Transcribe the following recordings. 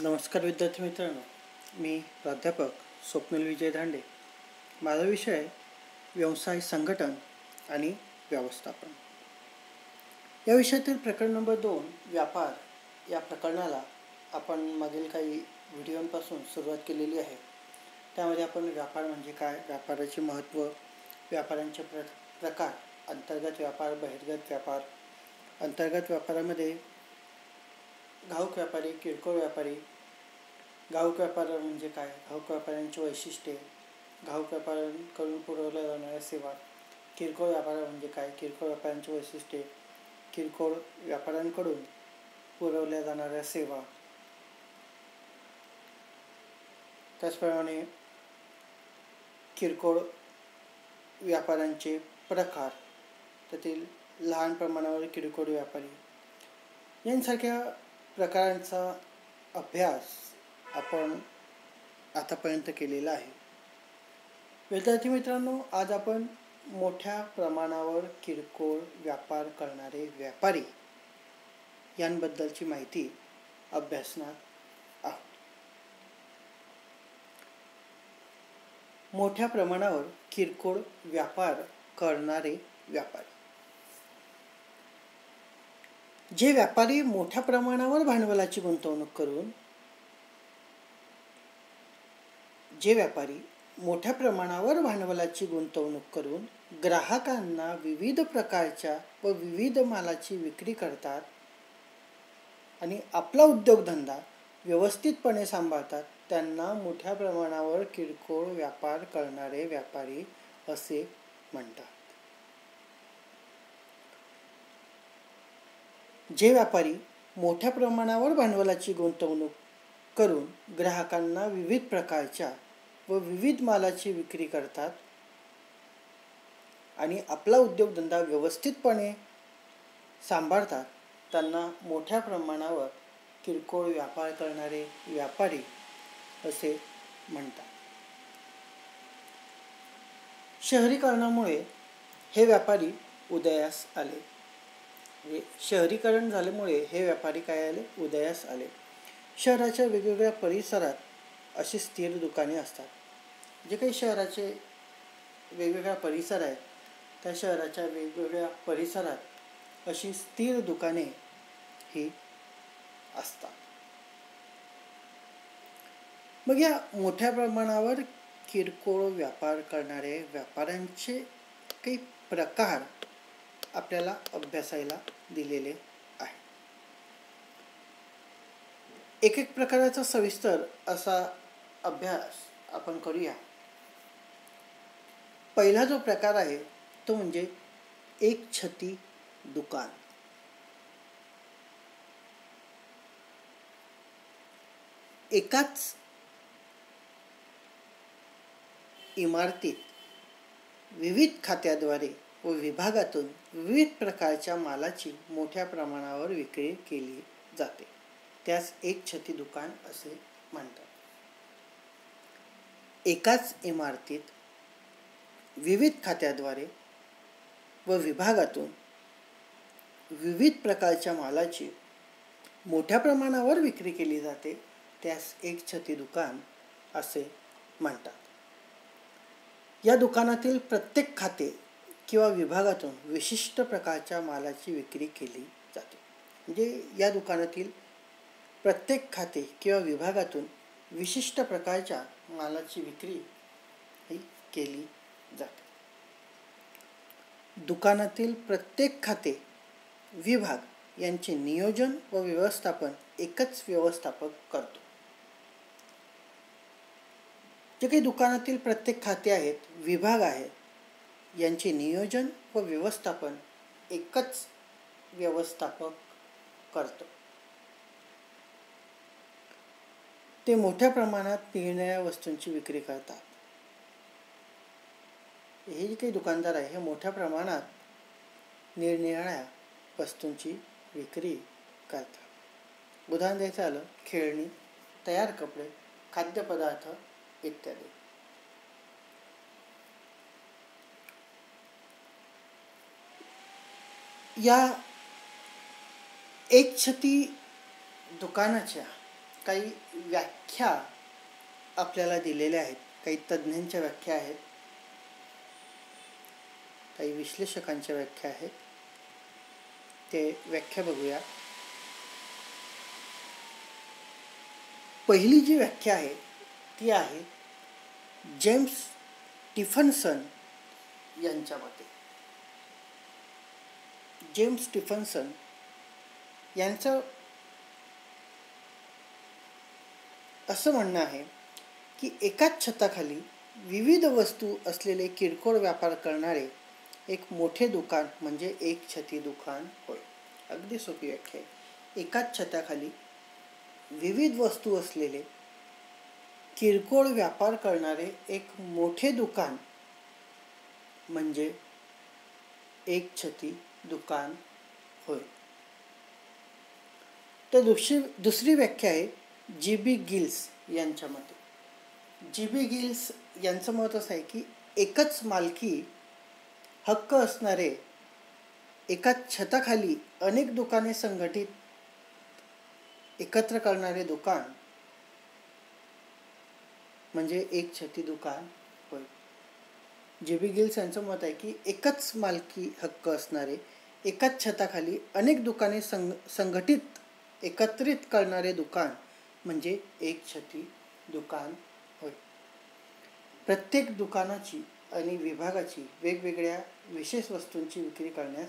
नमस्कार विद्यार्थी मित्रांनो, मी प्राध्यापक स्वप्नील विजय धांडे. माझा विषय व्यवसाय संघटन आणि व्यवस्थापन. या विषयातील प्रकरण नंबर 2 व्यापार या प्रकरणाला आपण मागील काही व्हिडिओपासून सुरुवात केलेली आहे. त्यामध्ये आपण व्यापार म्हणजे काय, व्यापाराचे महत्त्व, व्यापारांचे प्रकार, अंतर्गत व्यापार, बहिर्गत व्यापार, अंतर्गत व्यापारामध्ये घाऊक व्यापारी, किरकोळ व्यापारी, घाऊक व्यापार म्हणजे काय, घाऊक व्यापाऱ्यांची वैशिष्ट्ये, घाऊक व्यापाऱ्यांकडून पुरवल्या जाणाऱ्या सेवा, किरकोळ व्यापार म्हणजे काय, किरकोळ व्यापाऱ्यांची वैशिष्ट्ये, किरकोळ व्यापाऱ्यांकडून पुरवल्या जाणाऱ्या सेवा, त्याचप्रमाणे किरकोळ व्यापाऱ्यांचे प्रकार, त्यातील लहान प्रमाणावर किरकोळ व्यापारी यांसारख्या प्रकारांचा अभ्यास आपण आतापर्यंत केलेला आहे. विद्यार्थी मित्रांनो, आज आपण मोठ्या प्रमाणावर किरकोळ व्यापार करणारे व्यापारी यांबद्दलची माहिती अभ्यासणार आहोत. मोठ्या प्रमाणावर किरकोळ व्यापार करणारे व्यापारी. जे व्यापारी मोठ्या प्रमाणावर भांडवलाची गुंतवणूक करून ग्राहकांना विविध प्रकारच्या व विविध मालाची विक्री करतात आणि आपला उद्योगधंदा व्यवस्थितपणे सांभाळतात, त्यांना मोठ्या प्रमाणावर किरकोळ व्यापार करणारे व्यापारी असे म्हणतात. जे व्यापारी मोठ्या प्रमाणावर भांडवलाची गुंतवणूक करून ग्राहकांना विविध प्रकारच्या व विविध मालाची विक्री करतात आणि आपला उद्योगधंदा व्यवस्थितपणे सांभाळतात, त्यांना मोठ्या प्रमाणावर किरकोळ व्यापार करणारे व्यापारी असे म्हणतात. शहरीकरणामुळे हे व्यापारी उदयास आले. शहरीकरण झाल्यामुळे हे व्यापारी काय आले, उदयास आले. शहराच्या वेगवेगळ्या परिसरात अशी स्थिर दुकाने असतात. जे काही शहराचे वेगवेगळ्या परिसर आहेत, त्या शहराच्या वेगवेगळ्या परिसरात अशी स्थिर दुकाने ही असतात. मग या मोठ्या प्रमाणावर किरकोळ व्यापार करणारे व्यापाऱ्यांचे काही प्रकार आपल्याला अभ्यासायला दिलेले आहे. एक एक प्रकाराचा सविस्तर असा अभ्यास आपण करूया. पहिला जो प्रकार आहे तो म्हणजे एक छती दुकान. एकाच इमारतीत विविध खात्याद्वारे व विभागातून विविध प्रकारच्या मालाची मोठ्या प्रमाणावर विक्री केली जाते, त्यास एक छती दुकान असे म्हणतात. एकाच इमारतीत विविध खात्याद्वारे व विभागातून विविध प्रकारच्या मालाची मोठ्या प्रमाणावर विक्री केली जाते, त्यास एक छती दुकान असे म्हणतात. या दुकानातील प्रत्येक खाते किंवा विभागातून विशिष्ट प्रकारच्या मालाची विक्री केली जाते. म्हणजे या दुकानातील प्रत्येक खाते किंवा विभागातून विशिष्ट प्रकारच्या मालाची विक्री ही केली जाते. दुकानातील प्रत्येक खाते, विभाग यांचे नियोजन व व्यवस्थापन एकच व्यवस्थापक करतो. जे काही दुकानातील प्रत्येक खाते आहेत, विभाग आहेत, यांचे नियोजन व व्यवस्थापन एकच व्यवस्थापक करतो. ते मोठ्या प्रमाणात निरनिराळ्या वस्तूंची विक्री करतात. हे जे काही दुकानदार आहे, हे मोठ्या प्रमाणात निरनिराळ्या वस्तूंची विक्री करतात. उदाहरण द्यायचं झालं, खेळणी, तयार कपडे, खाद्यपदार्थ इत्यादी. या एक छती दुकानाच्या काही व्याख्या आपल्याला दिलेल्या आहेत, काही तज्ज्ञांच्या व्याख्या आहेत, काही विश्लेषकांच्या व्याख्या आहेत. ते व्याख्या बघूया. पहिली जी व्याख्या आहे ती आहे जेम्स स्टीफन्सन यांच्या मते. जेम्स स्टीफन्सन यांचं असं म्हणणं आहे की एकाच छताखाली विविध वस्तू असलेले किरकोळ व्यापार करणारे एक मोठे दुकान म्हणजे एक छती दुकान होय. अगदी सोपी व्याख्या आहे. एकाच छताखाली विविध वस्तू असलेले किरकोळ व्यापार करणारे एक मोठे दुकान म्हणजे एक छती दुकान होय. तर दुसरी व्याख्या आहे जी.बी. गिल्स यांच्या मते. जी.बी. गिल्स यांचं मत असं आहे की एकच मालकी हक्क असणारे एकाच छताखाली अनेक दुकाने संघटित एकत्र करणारे दुकान म्हणजे एक छती दुकान होय. जी.बी. गिल्स यांचं मत आहे की एकच मालकी हक्क असणारे एकाच छताखाली अनेक दुकाने संघटित एकत्रित करणारे दुकान म्हणजे एक छती दुकान होय. प्रत्येक दुकानाची आणि विभागाची वेगवेगळ्या विशेष वस्तूंची विक्री करण्यास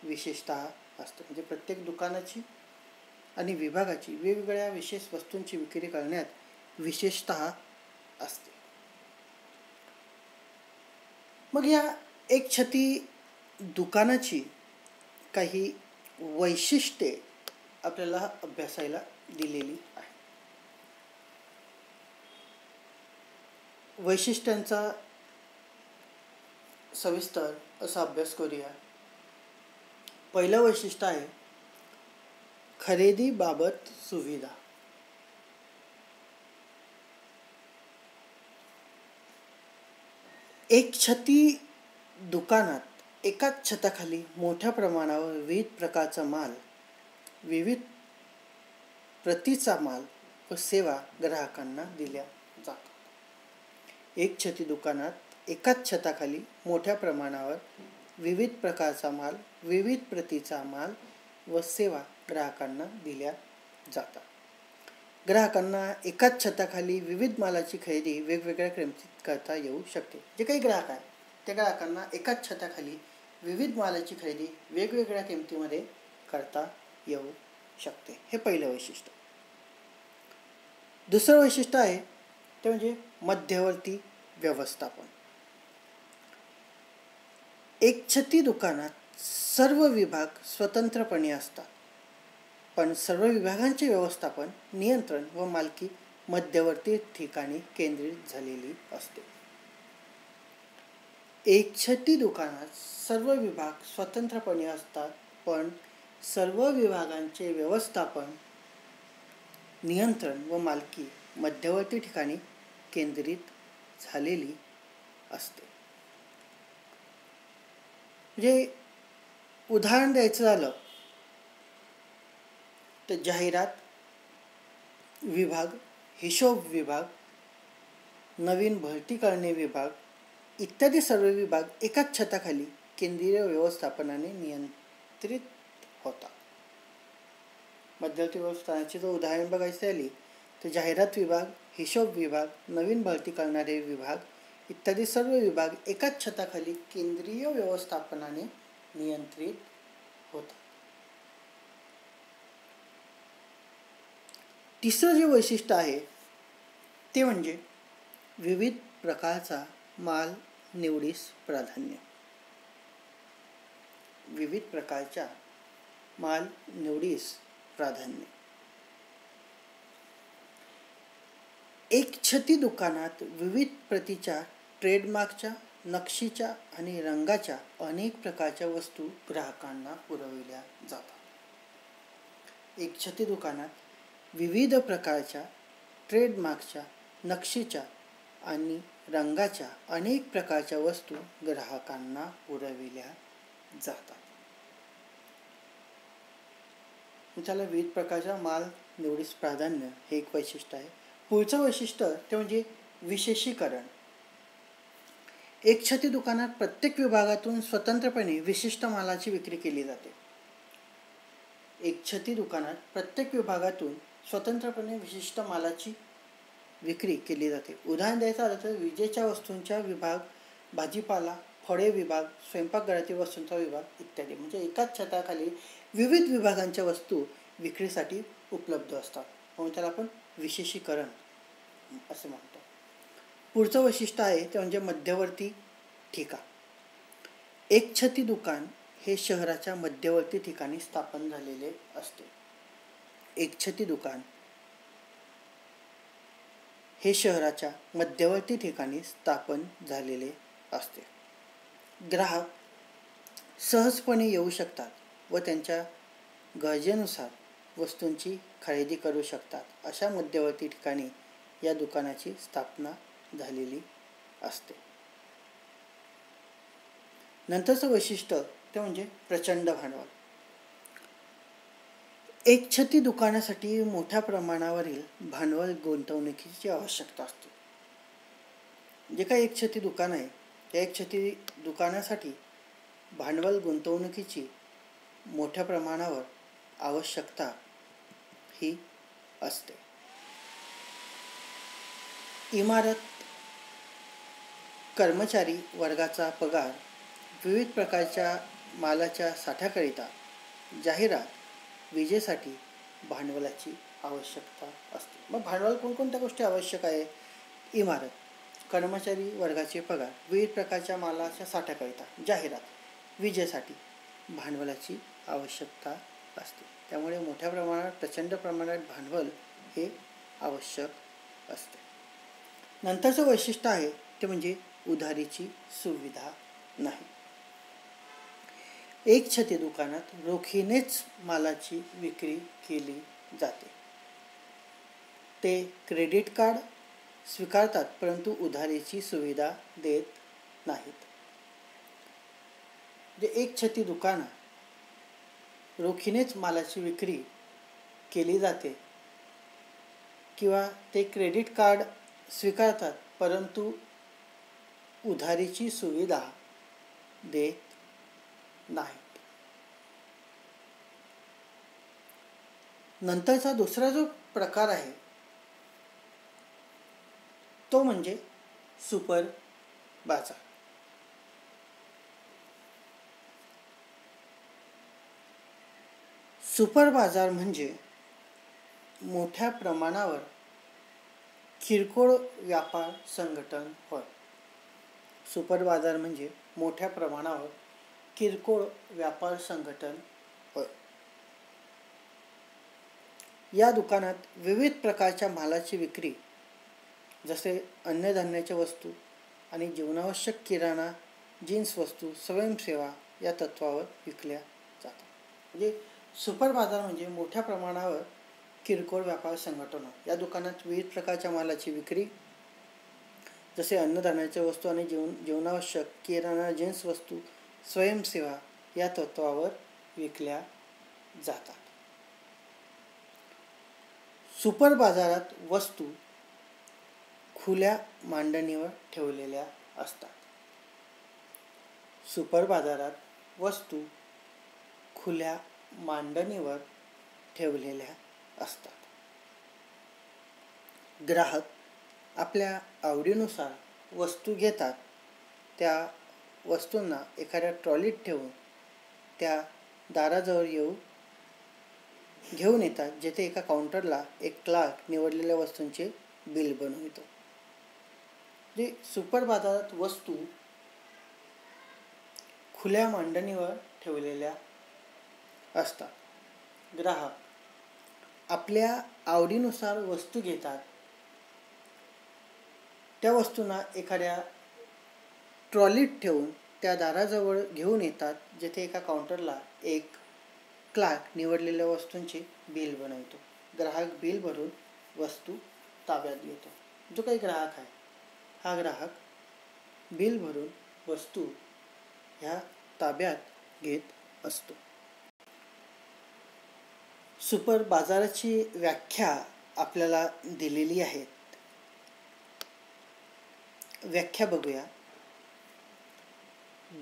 विशेषतः असते. म्हणजे प्रत्येक दुकानाची आणि विभागाची वेगवेगळ्या विशेष वस्तूंची विक्री करण्यात विशेषतः असते. मग या एक छती दुकानाची काही वैशिष्ट्ये आपल्याला अभ्यासायला दिलेली आहे. वैशिष्ट्यांचा सविस्तर असा अभ्यास करूया. पहिलं वैशिष्ट्य आहे खरेदीबाबत सुविधा. एक छती दुकानात एकाच छताखाली मोठ्या प्रमाणावर विविध प्रकारचा माल, विविध प्रतीचा माल व सेवा ग्राहकांना दिल्या जातात. एक छती दुकानात एकाच छताखाली मोठ्या प्रमाणावर विविध प्रकारचा माल, विविध प्रतीचा माल व सेवा ग्राहकांना दिल्या जातात. ग्राहकांना एकाच छताखाली विविध मालाची खरेदी वेगवेगळ्या किमतीत करता येऊ शकते. जे काही ग्राहक आहेत त्या ग्राहकांना एकाच छताखाली विविध मालाची खरेदी वेगवेगळ्या किमतीमध्ये करता येऊ शकते. हे पहिलं वैशिष्ट्य. दुसरं वैशिष्ट्य आहे ते म्हणजे मध्यवर्ती व्यवस्थापन. एक छती दुकानात सर्व विभाग स्वतंत्रपणे असतात, पण सर्व विभागांचे व्यवस्थापन, नियंत्रण व मालकी मध्यवर्ती ठिकाणी केंद्रित झालेली असते. एक छती दुकानात सर्व विभाग स्वतंत्रपणे असतात, पण सर्व विभागांचे व्यवस्थापन, नियंत्रण व मालकी मध्यवर्ती ठिकाणी केंद्रित झालेली असते. म्हणजे उदाहरण द्यायचं झालं तर जाहिरात विभाग, हिशोब विभाग, नवीन भरती करणे विभाग इत्यादी सर्व विभाग एकाच छताखाली केंद्रीय व्यवस्थापनाने नियंत्रित होतात. मध्यवर्ती व्यवस्थापनाची जर उदाहरण बघायची झाली तर जाहिरात विभाग, हिशोब विभाग, नवीन भरती करणारे विभाग इत्यादी सर्व विभाग एकाच छताखाली केंद्रीय व्यवस्थापनाने नियंत्रित होतात. तिसरं जे वैशिष्ट्य आहे ते म्हणजे विविध प्रकारचा माल निवडीस प्राधान्य. विविध प्रकारच्या माल निवडीस प्राधान्य. एक छती दुकानात विविध प्रतीच्या, ट्रेडमार्कच्या, नक्षीच्या आणि रंगाच्या अनेक प्रकारच्या वस्तू ग्राहकांना पुरविल्या जातात. एक छती दुकानात विविध प्रकारच्या, ट्रेडमार्कच्या, नक्षीच्या आणि रंगाच्या अनेक प्रकारच्या वस्तू ग्राहकांना पुरविल्या जातात. त्याला विविध प्रकारचा माल निवडीस प्राधान्य हे एक वैशिष्ट्य आहे. पुढचं वैशिष्ट्य ते म्हणजे विशेषीकरण. एकछत्री दुकानात प्रत्येक विभागातून स्वतंत्रपणे विशिष्ट मालाची विक्री केली जाते. एकछत्री दुकानात प्रत्येक विभागातून स्वतंत्रपणे विशिष्ट मालाची विक्री केली जाते. उदाहरण द्यायचं झालं तर विजेच्या वस्तूंचा विभाग, भाजीपाला, फळे विभाग, स्वयंपाकघरातील वस्तूंचा विभाग इत्यादी. म्हणजे एकाच छताखाली विविध विभागांच्या वस्तू विक्रीसाठी उपलब्ध असतात, म्हणून त्याला आपण विशेषीकरण असे म्हणतो. पुढचं वैशिष्ट्य आहे ते म्हणजे मध्यवर्ती ठिकाण. एकछत्री दुकान हे शहराच्या मध्यवर्ती ठिकाणी स्थापन झालेले असते. एकछत्री दुकान हे शहराच्या मध्यवर्ती ठिकाणी स्थापन झालेले असते. ग्राहक सहजपणे येऊ शकतात व त्यांच्या गरजेनुसार वस्तूंची खरेदी करू शकतात. अशा मध्यवर्ती ठिकाणी या दुकानाची स्थापना झालेली असते. नंतरचं वैशिष्ट्य ते म्हणजे प्रचंड भांडवल. एकछत्री दुकानासाठी मोठ्या प्रमाणावरील भांडवल गुंतवणुकीची आवश्यकता असते. जे काही एकछत्री दुकान आहे त्या एकछत्री दुकानासाठी भांडवल गुंतवणुकीची मोठ्या प्रमाणावर आवश्यकता ही असते. इमारत, कर्मचारी वर्गाचा पगार, विविध प्रकारच्या मालाच्या साठ्याकरिता, जाहिरात, विजेसाठी भांडवलाची आवश्यकता असते. मग भांडवल कोणकोणत्या गोष्टी आवश्यक आहे? इमारत, कर्मचारी वर्गाचे पगार, विविध प्रकारच्या मालाच्या साठ्याकरिता, जाहिरात, विजेसाठी भांडवलाची आवश्यकता असते. त्यामुळे मोठ्या प्रमाणात, प्रचंड प्रमाणात भांडवल हे आवश्यक असते. नंतरचं वैशिष्ट्य आहे ते म्हणजे उधारीची सुविधा नाही. एकछत्री दुकानात रोखीनेच मालाची विक्री केली जाते. ते क्रेडिट कार्ड स्वीकारतात परंतु उधारीची सुविधा देत नाहीत. जे एकछत्री दुकानात रोखीनेच मालाची विक्री केली जाते किंवा ते क्रेडिट कार्ड स्वीकारतात परंतु उधारीची सुविधा देत नाहीत. नंतरचा दुसरा जो प्रकार आहे तो म्हणजे सुपर बाजार. सुपर बाजार म्हणजे मोठ्या प्रमाणावर किरकोळ व्यापार संघटन होय. सुपर बाजार म्हणजे मोठ्या प्रमाणावर किरकोळ व्यापार संघटन होय. या दुकानात विविध प्रकारच्या मालाची विक्री जसे अन्नधान्याच्या वस्तू आणि जीवनावश्यक किराणा, जीन्स वस्तू, स्वयंसेवा या तत्वावर विकल्या जातात. म्हणजे सुपर बाजार म्हणजे मोठ्या प्रमाणावर किरकोळ व्यापार संघटन. या दुकानात विविध प्रकारच्या मालाची विक्री जसे अन्नधान्याच्या वस्तू आणि जीवनावश्यक किराणा, जीन्स वस्तू, स्वयंसेवा या तत्वावर विकल्या जातात. सुपर बाजारात वस्तू खुल्या मांडणीवर ठेवलेल्या असतात. सुपर बाजारात वस्तू खुल्या मांडणीवर ठेवलेल्या असतात. ग्राहक आपल्या आवडीनुसार वस्तू घेतात. त्या वस्तूंना एखाद्या ट्रॉलीत ठेवून त्या दाराजवळ घेऊन येतात, जेथे एका काउंटरला एक क्लार्क निवडलेल्या वस्तूंचे बिल बनवितो. जे सुपर बाजारात वस्तू खुल्या मांडणीवर ठेवलेल्या असतात. ग्राहक आपल्या आवडीनुसार वस्तू घेतात. त्या वस्तूंना एखाद्या ट्रॉलीत ठेवून त्या दाराजवळ घेऊन येतात, जेथे एका काउंटरला एक क्लार्क निवडलेल्या वस्तूंचे बिल बनवतो. ग्राहक बिल भरून वस्तू ताब्यात घेतो. जो काही ग्राहक आहे हा ग्राहक बिल भरून वस्तू ह्या ताब्यात घेत असतो. सुपर बाजाराची व्याख्या आपल्याला दिलेली आहे. व्याख्या बघूया.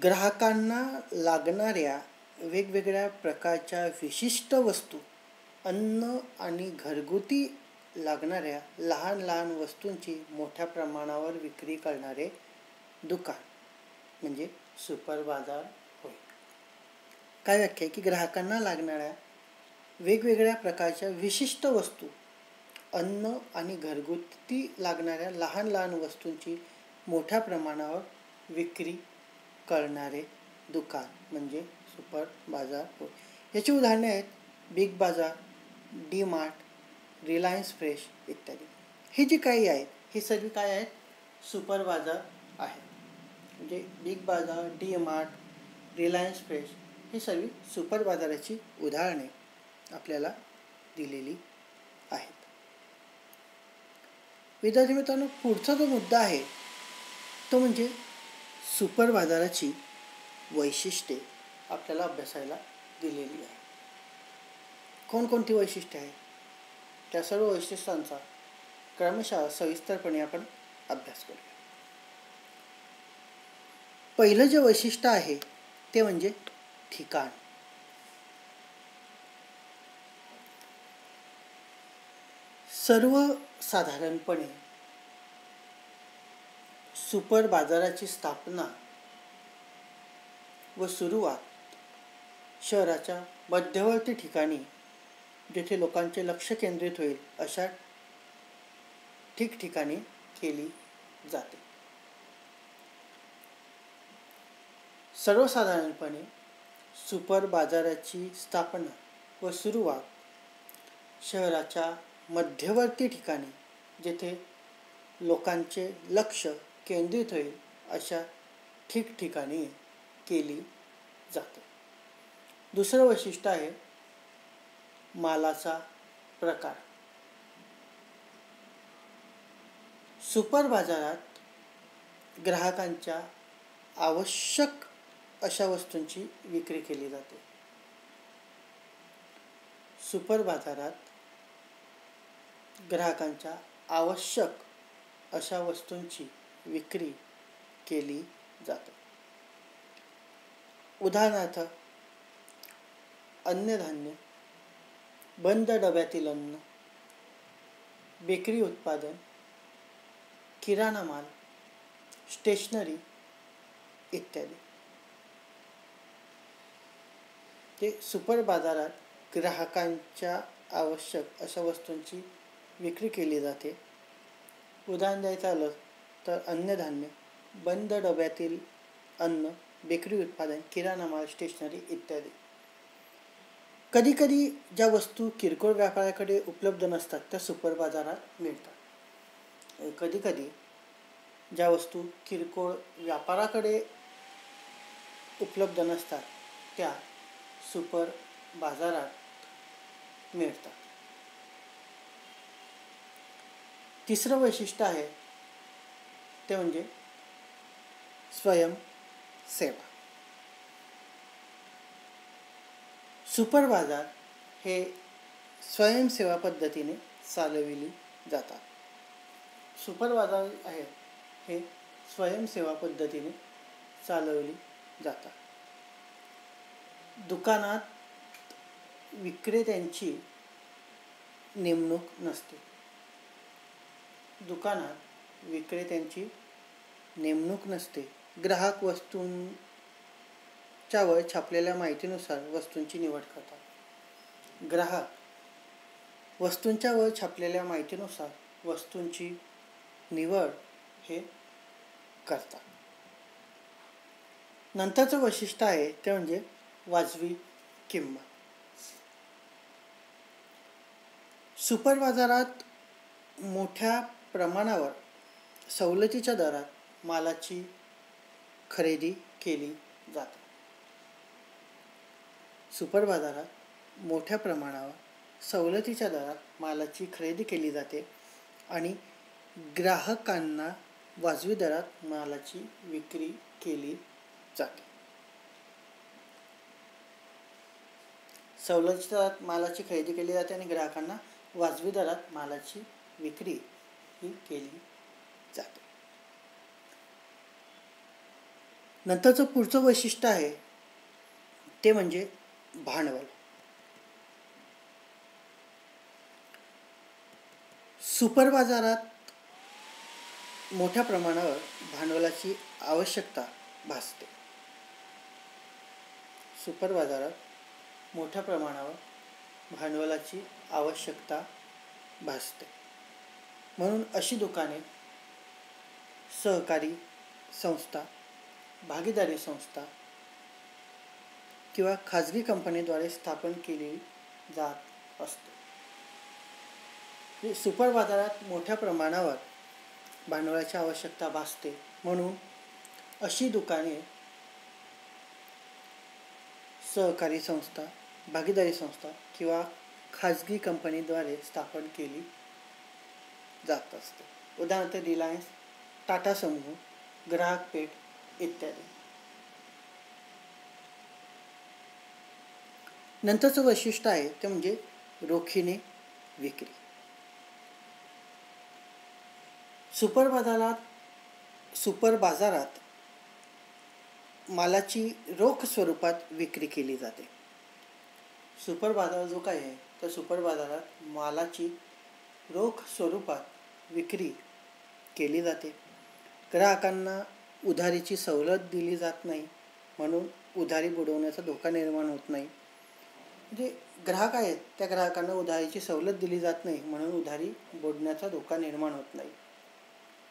ग्राहकांना लागणाऱ्या वेगवेगळ्या प्रकारच्या विशिष्ट वस्तू, अन्न आणि घरगुती लागणाऱ्या लहान लहान वस्तूंची मोठ्या प्रमाणावर विक्री करणारे दुकान म्हणजे सुपर बाजार होय. काय व्याख्या आहे की ग्राहकांना लागणाऱ्या वेगवेगळ्या प्रकारच्या विशिष्ट वस्तू, अन्न आणि घरगुती लागणाऱ्या लहान लहान वस्तूंची मोठ्या प्रमाणावर विक्री करणारे दुकान म्हणजे सुपर बाजार होय. याची उदाहरणे आहेत बिग बाजार, डी मार्ट, रिलायन्स फ्रेश इत्यादी. ही जी काही आहेत ही सर्व काय आहेत? सुपर बाजार आहेत. म्हणजे बिग बाजार, डी मार्ट, रिलायन्स फ्रेश ही सर्व सुपर बाजाराची उदाहरणे आपल्याला दिलेली आहेत. विद्यार्थी मित्रांनो, पुढचा जो मुद्दा आहे तो म्हणजे सुपर बाजाराची वैशिष्ट्ये आपल्याला अभ्यासायला दिलेली आहे. कोणकोणती वैशिष्ट्ये आहेत? त्या सर्व वैशिष्ट्यांचा क्रमशः सविस्तरपणे आपण अभ्यास करूया. पहिलं जे वैशिष्ट्य आहे ते म्हणजे ठिकाण. सर्वसाधारणपणे सुपर बाजाराची स्थापना व सुरुवात शहराच्या मध्यवर्ती ठिकाणी, जेथे लोकांचे लक्ष केंद्रित होईल अशा ठिकठिकाणी केली जाते. सर्वसाधारणपणे सुपर बाजाराची स्थापना व सुरुवात शहराच्या मध्यवर्ती ठिकाणी, जेथे लोकांचे लक्ष केंद्रित होईल अशा ठिकठिकाणी केली जाते. दुसरं वैशिष्ट्य आहे मालाचा प्रकार. सुपर बाजारात ग्राहकांच्या आवश्यक अशा वस्तूंची विक्री केली जाते. सुपर बाजारात ग्राहकांच्या आवश्यक अशा वस्तूंची विक्री केली जाते. उदाहरणार्थ अन्नधान्य, बंद डब्यातील अन्न, बेकरी उत्पादन, किराणा माल, स्टेशनरी इत्यादी. ते सुपर बाजारात ग्राहकांच्या आवश्यक अशा वस्तूंची विक्री केली जाते. उदाहरण द्यायचं आलं तर अन्नधान्य, बंद डब्यातील अन्न, बेकरी उत्पादन, किराणा माल, स्टेशनरी इत्यादी. कधीकधी ज्या वस्तू किरकोळ व्यापाऱ्याकडे उपलब्ध नसतात त्या सुपर बाजारात मिळतात. कधीकधी ज्या वस्तू किरकोळ व्यापाराकडे उपलब्ध नसतात त्या सुपर बाजारात मिळतात. तिसरं वैशिष्ट्य आहे ते म्हणजे स्वयंसेवा. सुपर बाजार हे स्वयंसेवा पद्धतीने चालविली जातात. सुपर बाजार आहे हे स्वयंसेवा पद्धतीने चालवली जातात. दुकानात विक्रेत्यांची नेमणूक नसते. दुकानात विक्रेत्यांची नेमणूक नसते. ग्राहक वस्तूंच्यावर छापलेल्या माहितीनुसार वस्तूंची निवड करतात. ग्राहक वस्तूंच्यावर छापलेल्या माहितीनुसार वस्तूंची निवड हे करतात. नंतरचं वैशिष्ट्य आहे ते म्हणजे वाजवी किंमत. सुपर बाजारात मोठ्या प्रमाणावर सवलतीच्या दरात मालाची खरेदी केली जाते. सुपर बाजारात मोठ्या प्रमाणावर सवलतीच्या दरात मालाची खरेदी केली जाते आणि ग्राहकांना वाजवी दरात मालाची विक्री केली जाते. सवलतीच्या दरात मालाची खरेदी केली जाते आणि ग्राहकांना वाजवी दरात मालाची विक्री ही केली जाते. नंतरचं पुढचं वैशिष्ट्य आहे ते म्हणजे भांडवल. सुपर बाजारात मोठ्या प्रमाणावर भांडवलाची आवश्यकता भासते. सुपर बाजारात मोठ्या प्रमाणावर भांडवलाची आवश्यकता भासते. म्हणून अशी दुकाने सहकारी संस्था, भागीदारी संस्था किंवा खाजगी कंपनीद्वारे स्थापन केली जात असते. सुपर बाजारात मोठ्या प्रमाणावर भांडवलाची आवश्यकता भासते म्हणून अशी दुकाने सहकारी संस्था, भागीदारी संस्था किंवा खाजगी कंपनीद्वारे स्थापन केली जात असते. उदाहरणार्थ रिलायन्स, टाटा समूह, ग्राहक पेठ इत्यादी. नंतरचं वैशिष्ट्य आहे ते म्हणजे रोखीने विक्री. सुपर बाजारात मालाची रोख स्वरूपात विक्री केली जाते. सुपर बाजार जो काय आहे तर सुपर बाजारात मालाची रोख स्वरूपात विक्री केली जाते. ग्राहकांना उधारीची सवलत दिली जात नाही म्हणून उधारी बुडवण्याचा धोका निर्माण होत नाही. म्हणजे ग्राहक आहेत त्या ग्राहकांना उधारीची सवलत दिली जात नाही म्हणून उधारी बुडण्याचा धोका निर्माण होत नाही.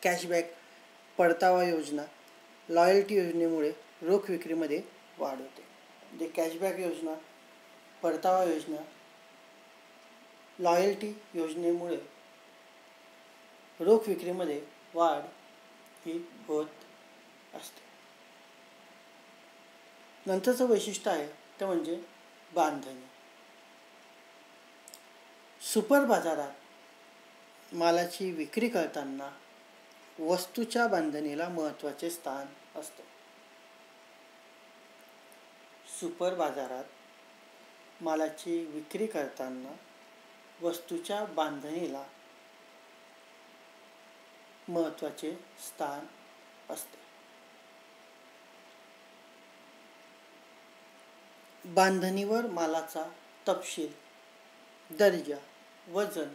कॅशबॅक, परतावा योजना, लॉयल्टी योजनेमुळे रोख विक्रीमध्ये वाढ होते. म्हणजे कॅशबॅक योजना, परतावा योजना, लॉयल्टी योजनेमुळे रोख विक्रीमध्ये वाढ ही होत असते. नंतरचं वैशिष्ट्य आहे ते म्हणजे बांधणी. सुपर बाजारात मालाची विक्री करताना वस्तूच्या बांधणीला महत्त्वाचे स्थान असते. सुपर बाजारात मालाची विक्री करताना वस्तूच्या बांधणीला महत्त्वाचे स्थान असते. बांधणीवर मालाचा तपशील, दर्जा, वजन,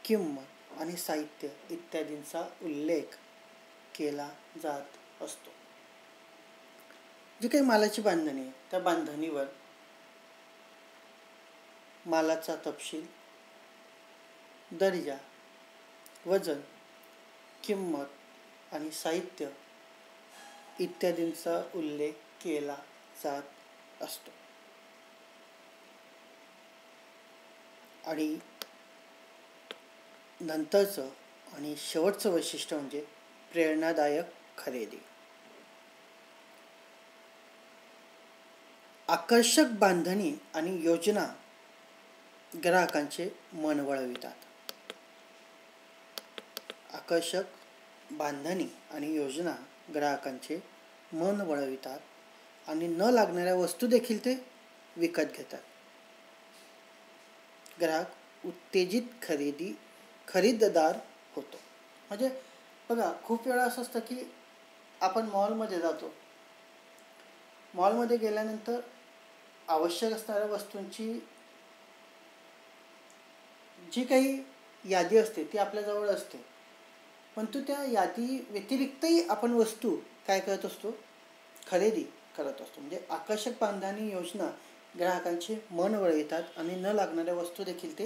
किंमत आणि साहित्य इत्यादींचा उल्लेख केला जात असतो. जी काही मालाची बांधणी आहे त्या बांधणीवर मालाचा तपशील, दर्जा, वजन, किंमत आणि साहित्य इत्यादींचा उल्लेख केला जात असतो. आणि नंतरचं आणि शेवटचं वैशिष्ट्य म्हणजे प्रेरणादायक खरेदी. आकर्षक बांधणी आणि योजना ग्राहकांचे मन वळवितात. आकर्षक बांधणी आणि योजना ग्राहकांचे मन वळवितात आणि न लागणाऱ्या वस्तू देखील ते विकत घेतात. ग्राहक उत्तेजित खरीददार होतो. म्हणजे बघा, खूप वेळा असं असतं की आपण मॉलमध्ये जातो. मॉलमध्ये गेल्यानंतर आवश्यक असणाऱ्या वस्तूंची जी काही यादी असते ती आपल्याजवळ असते, परंतु त्या यादी व्यतिरिक्तही आपण वस्तू काय करत असतो, खरेदी करत असतो. म्हणजे आकर्षक बांधणी योजना ग्राहकांचे मन वळवितात आणि न लागणाऱ्या वस्तू देखील ते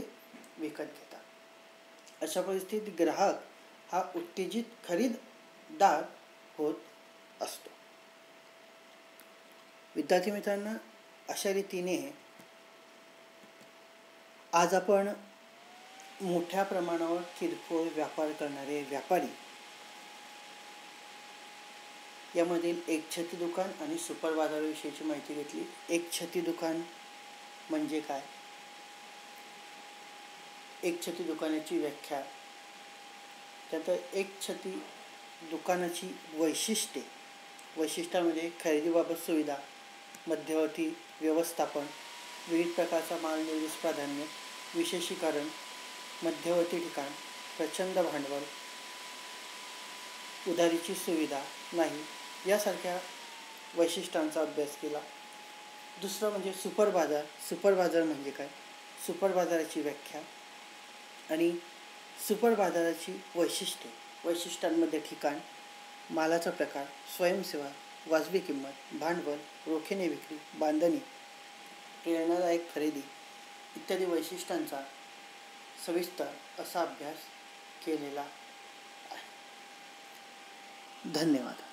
विकत घेतात. अशा परिस्थितीत ग्राहक हा उत्तेजित खरीददार होत असतो. विद्यार्थी मित्रांनो, अशा रीतीने आज आपण मोठ्या प्रमाणावर किरकोळ व्यापार करणारे व्यापारी यामधील एकछत्री दुकान आणि सुपर बाजाराविषयीची माहिती घेतली. एकछत्री दुकान म्हणजे काय, एकछत्री दुकानाची व्याख्या, त्यानंतर एकछत्री दुकानाची वैशिष्ट्यामध्ये खरेदीबाबत सुविधा, मध्यवर्ती व्यवस्थापन, विविध प्रकारचा माल निर्यात प्राधान्य, विशेषीकरण, मध्यवर्ती ठिकाण, प्रचंड भांडवल, उधारीची सुविधा नाही यासारख्या वैशिष्ट्यांचा अभ्यास केला. दुसरं म्हणजे सुपर बाजार. सुपर बाजार म्हणजे काय? सुपर बाजाराची व्याख्या आणि सुपर बाजाराची वैशिष्ट्यांमध्ये ठिकाण, मालाचा प्रकार, स्वयंसेवा, वाजवी किंमत, भांडवल, रोखीने विक्री, बांधणी, प्रेरणादायक खरेदी इत्यादी वैशिष्ट्यांचा सविस्तर असा अभ्यास केलेला आहे. धन्यवाद.